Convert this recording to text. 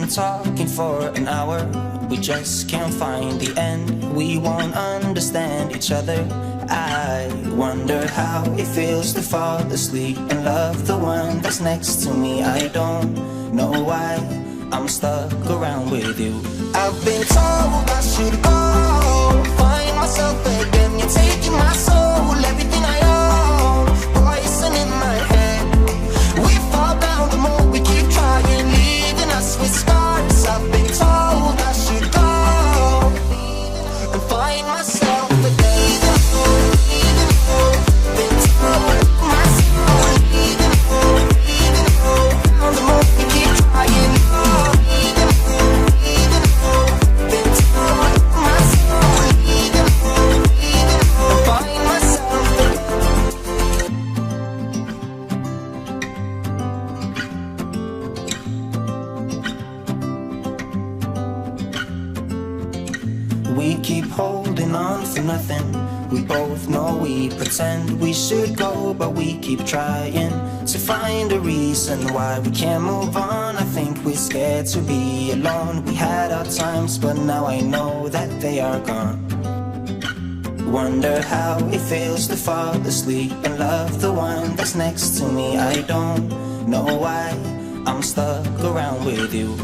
been talking for an hour, we just can't find the end. We won't understand each other. I wonder how it feels to fall asleep and love the one that's next to me. I don't know why I'm stuck around with you. I've been told I should go find myself again. You're taking my soul, everything I own, poison in my head. We fall down the more we keep trying, leaving us with scars. I've been told I should go and find myself again. We keep holding on for nothing. We both know we pretend we should go, but we keep trying to find a reason why we can't move on. I think we're scared to be alone. We had our times, but now I know that they are gone. Wonder how it feels to fall asleep and love the one that's next to me. I don't know why I'm stuck around with you.